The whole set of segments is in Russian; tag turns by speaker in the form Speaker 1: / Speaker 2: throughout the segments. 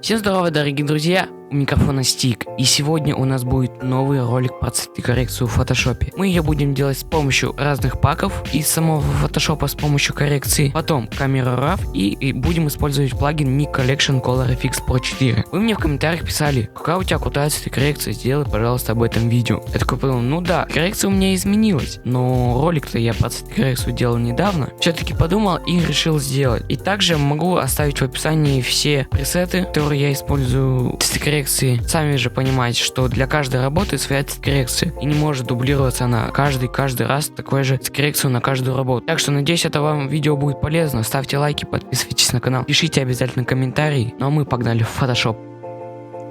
Speaker 1: Всем здорово, дорогие друзья, у микрофона Стик, и сегодня у нас будет новый ролик про цветокоррекцию в фотошопе. Мы ее будем делать с помощью разных паков из самого фотошопа с помощью коррекции, потом камеру RAW и будем использовать плагин Nik Collection Color FX Pro 4. Вы мне в комментариях писали, какая у тебя крутая цветокоррекция, сделай, пожалуйста, об этом видео. Я такой подумал, ну да, коррекция у меня изменилась, но ролик-то я про цветокоррекцию делал недавно. Все-таки подумал и решил сделать. И также могу оставить в описании все пресеты, которые я использую в цветокоррекции. Сами же понимаете, что для каждой работы своя цветокоррекция и не может дублироваться на каждый раз такой же цветокоррекцию на каждую работу. Так что надеюсь, это вам видео будет полезно. Ставьте лайки, подписывайтесь на канал, пишите обязательно комментарии. Ну а мы погнали в фотошоп.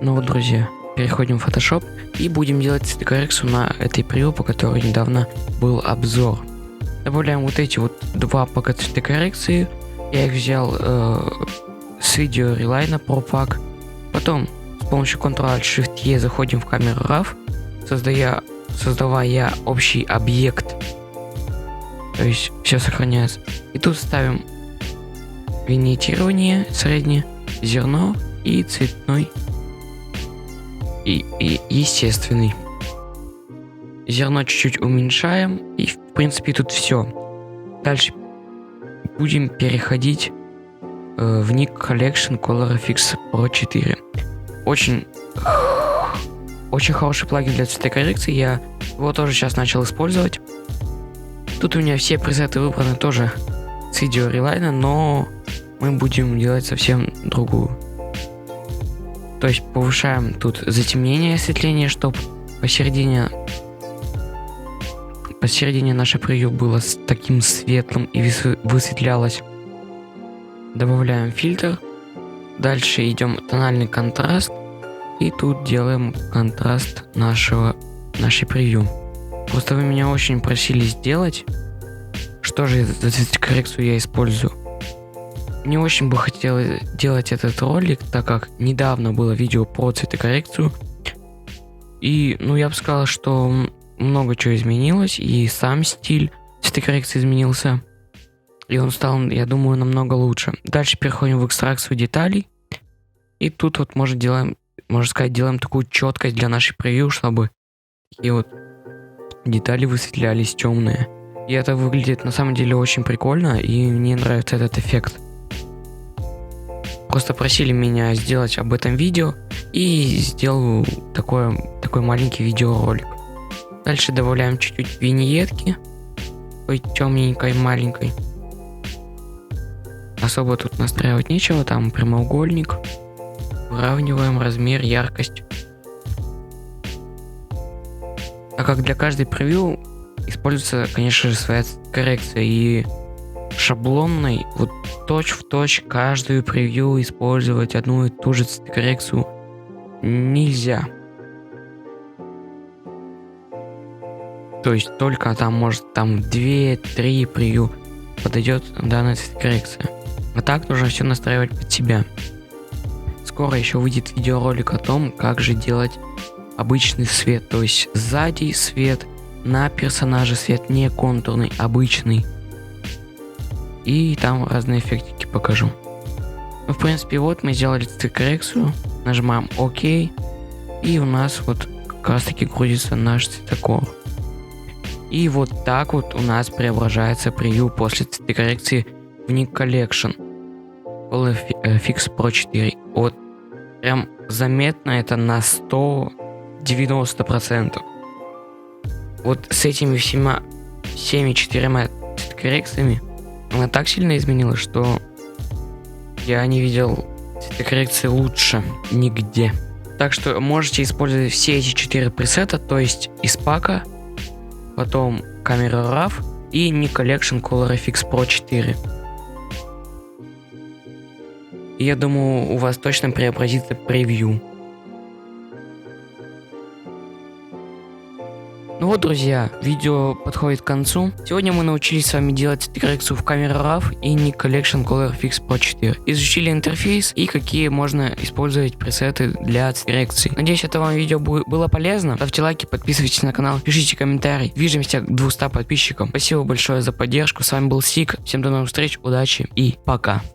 Speaker 1: Ну вот, друзья, переходим в фотошоп и будем делать цветокоррекцию на этой превью, по которой недавно был обзор. Добавляем вот эти вот два пака цветокоррекции. Я их взял с видео Reline Pro Pack. Потом с помощью Ctrl-Alt-Shift-E заходим в камеру RAW, создавая общий объект. То есть все сохраняется. И тут ставим виньетирование среднее, зерно и цветной и естественный. Зерно чуть-чуть уменьшаем, и в принципе тут все. Дальше будем переходить в Nik Collection Color FX Pro 4. Очень хороший плагин для цветокоррекции, я его тоже сейчас начал использовать. Тут у меня все пресеты выбраны тоже с видео Reline, но мы будем делать совсем другую. То есть повышаем тут затемнение осветления, чтобы посередине наше превью было с таким светлым и высветлялось. Добавляем фильтр. Дальше идем тональный контраст. И тут делаем контраст нашей превью. Просто вы меня очень просили сделать. Что же за цветокоррекцию я использую? Не очень бы хотелось делать этот ролик, так как недавно было видео про цветокоррекцию. И я бы сказал, что много чего изменилось. И сам стиль цветокоррекции изменился. И он стал, я думаю, намного лучше. Дальше переходим в экстракцию деталей. И тут вот делаем такую четкость для нашей превью, чтобы такие вот детали высветлялись темные. И это выглядит на самом деле очень прикольно, и мне нравится этот эффект. Просто просили меня сделать об этом видео, и сделаю такой маленький видеоролик. Дальше добавляем чуть-чуть виньетки, такой темненькой, маленькой. Особо тут настраивать нечего, там прямоугольник. Выравниваем размер, яркость. Так как для каждой превью используется, конечно же, своя коррекция, и шаблонной, вот точь-в-точь каждую превью использовать одну и ту же коррекцию нельзя. То есть только там может 2-3 превью подойдет данная коррекция. А так нужно все настраивать под себя. Скоро еще выйдет видеоролик о том, как же делать обычный свет. То есть сзади свет, на персонаже свет не контурный, обычный. И там разные эффектики покажу. В принципе, вот мы сделали цветокоррекцию. Нажимаем ОК. И у нас вот как раз таки грузится наш цветокор. И вот так вот у нас преображается превью после цветокоррекции в Nik Collection Color FX Pro 4. Вот прям заметно это на 190%. Вот с этими всеми 4 цветокоррекциями она так сильно изменилась, что я не видел цветокоррекции лучше нигде. Так что можете использовать все эти 4 пресета, то есть из пака, потом камера RAW и Nik Collection Color FX Pro 4. И я думаю, у вас точно преобразится превью. Ну вот, друзья, видео подходит к концу. Сегодня мы научились с вами делать цветокоррекцию в камере RAW и Nik Collection Color FX Pro 4. Изучили интерфейс и какие можно использовать пресеты для цветокоррекции. Надеюсь, это вам видео было полезно. Ставьте лайки, подписывайтесь на канал, пишите комментарии. Движемся к 200 подписчикам. Спасибо большое за поддержку. С вами был Стик. Всем до новых встреч, удачи и пока.